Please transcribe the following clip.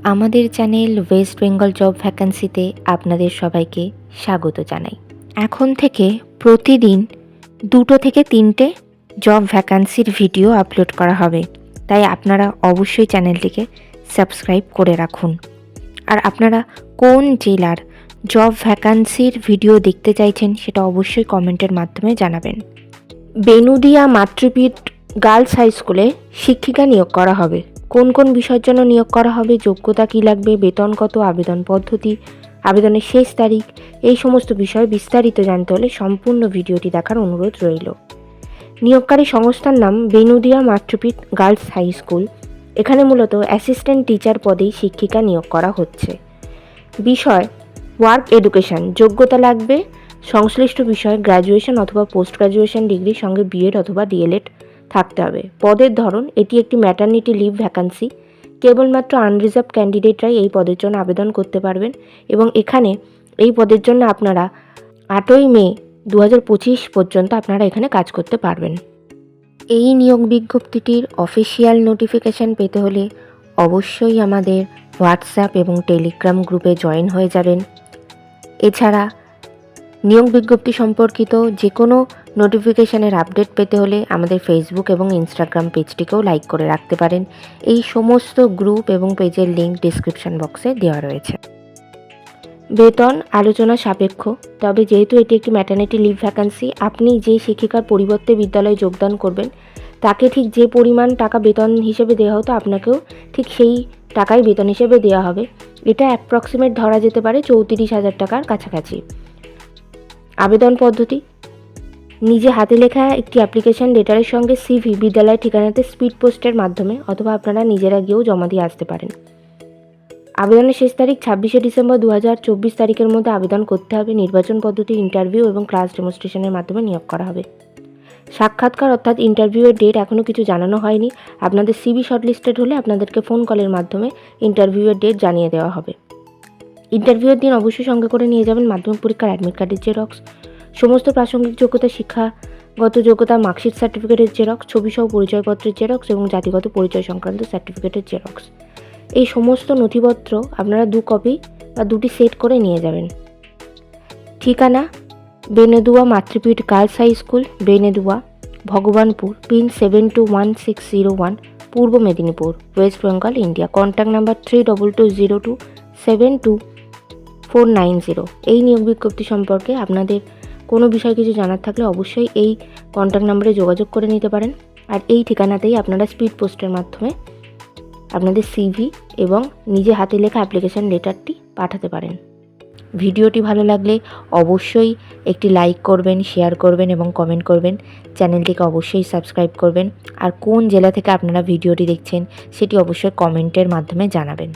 আমাদের channel West Bengal job ভ্যাকান্সিতে আপনাদের সবাইকে স্বাগত জানাই। এখন থেকে প্রতিদিন 2 থেকে 3টে জব ভ্যাকান্সির ভিডিও আপলোড করা হবে, তাই আপনারা অবশ্যই চ্যানেলটিকে সাবস্ক্রাইব করে রাখুন। আর আপনারা কোন জেলার জব ভ্যাকান্সির ভিডিও দেখতে চাইছেন সেটা অবশ্যই কমেন্টের মাধ্যমে জানাবেন। বেনুদিয়া মাতৃপীঠ গার্লস হাই স্কুলে শিক্ষিকা নিয়োগ করা হবে। কোন কোন বিষয়ের জন্য নিয়োগ করা হবে, যোগ্যতা কী লাগবে, বেতন কত, আবেদন পদ্ধতি, আবেদনের শেষ তারিখ, এই সমস্ত বিষয়ে বিস্তারিত জানতে হলে সম্পূর্ণ ভিডিওটি দেখার অনুরোধ রইল। নিয়োগকারী সংস্থার নাম বেনুদিয়া মাতৃপীঠ গার্লস হাই স্কুল। এখানে মূলত অ্যাসিস্ট্যান্ট টিচার পদেই শিক্ষিকা নিয়োগ করা হচ্ছে। বিষয় ওয়ার্ক এডুকেশন, যোগ্যতা লাগবে সংশ্লিষ্ট বিষয়ে গ্র্যাজুয়েশন অথবা পোস্ট গ্র্যাজুয়েশন ডিগ্রির সঙ্গে বিএড অথবা ডিএলএড থাকতে হবে। পদের ধরন, এটি একটি ম্যাটারনিটি লিভ ভ্যাকান্সি। কেবলমাত্র আনরিজার্ভ ক্যান্ডিডেটরাই এই পদের জন্য আবেদন করতে পারবেন এবং এখানে এই পদের জন্য আপনারা 8ই মে 2025 পর্যন্ত আপনারা এখানে কাজ করতে পারবেন। এই নিয়োগ বিজ্ঞপ্তিটির অফিসিয়াল নোটিফিকেশান পেতে হলে অবশ্যই আমাদের হোয়াটসঅ্যাপ এবং টেলিগ্রাম গ্রুপে জয়েন হয়ে যাবেন। এছাড়া নিয়োগ বিজ্ঞপ্তি সম্পর্কিত যে কোনো নোটিফিকেশানের আপডেট পেতে হলে আমাদের ফেসবুক এবং ইনস্টাগ্রাম পেজটিকেও লাইক করে রাখতে পারেন। এই সমস্ত গ্রুপ এবং পেজের লিঙ্ক ডিসক্রিপশন বক্সে দেওয়া রয়েছে। বেতন আলোচনা সাপেক্ষ, তবে যেহেতু এটি একটি ম্যাটারনিটি লিভ ভ্যাকান্সি, আপনি যে শিক্ষিকার পরিবর্তে বিদ্যালয়ে যোগদান করবেন তাকে ঠিক যে পরিমাণ টাকা বেতন হিসেবে দেওয়া হতো আপনাকেও ঠিক সেই টাকাই বেতন হিসেবে দেওয়া হবে। এটা অ্যাপ্রক্সিমেট ধরা যেতে পারে 34,000 টাকার কাছাকাছি। আবেদন পদ্ধতি, নিজে হাতে লেখা একটি অ্যাপ্লিকেশন লেটারের সঙ্গে সিভি বিদ্যালয়ের ঠিকানাতে স্পিড পোস্টের মাধ্যমে অথবা আপনারা নিজেরা গিয়েও জমা দিয়ে আসতে পারেন। আবেদনের শেষ তারিখ 26শে ডিসেম্বর 2024 তারিখের মধ্যে আবেদন করতে হবে। নির্বাচন পদ্ধতি ইন্টারভিউ এবং ক্লাস ডেমনস্ট্রেশনের মাধ্যমে নিয়োগ করা হবে। সাক্ষাৎকার অর্থাৎ ইন্টারভিউয়ের ডেট এখনও কিছু জানানো হয়নি। আপনাদের সিভি শর্টলিস্টেড হলে আপনাদেরকে ফোন কলের মাধ্যমে ইন্টারভিউয়ের ডেট জানিয়ে দেওয়া হবে। ইন্টারভিউয়ের দিন অবশ্যই সঙ্গে করে নিয়ে যাবেন মাধ্যমিক পরীক্ষার অ্যাডমিট কার্ডের জেরক্স, সমস্ত প্রাসঙ্গিক যোগ্যতা, শিক্ষাগত যোগ্যতা, মার্কশিট সার্টিফিকেটের জেরক্স, ছবিসহ পরিচয়পত্রের জেরক্স এবং জাতিগত পরিচয় সংক্রান্ত সার্টিফিকেটের জেরক্স। এই সমস্ত নথিপত্র আপনারা 2 কপি বা 2টি সেট করে নিয়ে যাবেন। ঠিকানা Benedua Matripith girls high school, Benedua, Bhagabanpur, pin 721601, Purba Medinipur, West Bengal, India. Contact number 322202729490। এই নিয়োগ বিজ্ঞপ্তি সম্পর্কে আপনাদের কোনো বিষয় কিছু জানার থাকলে অবশ্যই এই কন্ট্যাক্ট নাম্বারে যোগাযোগ করে নিতে পারেন। আর এই ঠিকানাতেই আপনারা স্পিড পোস্টের মাধ্যমে আপনাদের সিভি এবং নিজে হাতে লেখা অ্যাপ্লিকেশন লেটারটি পাঠাতে পারেন। ভিডিওটি ভালো লাগলে অবশ্যই একটি লাইক করবেন, শেয়ার করবেন এবং কমেন্ট করবেন। চ্যানেলটিকে অবশ্যই সাবস্ক্রাইব করবেন। আর কোন জেলা থেকে আপনারা ভিডিওটি দেখছেন সেটি অবশ্যই কমেন্টের মাধ্যমে জানাবেন।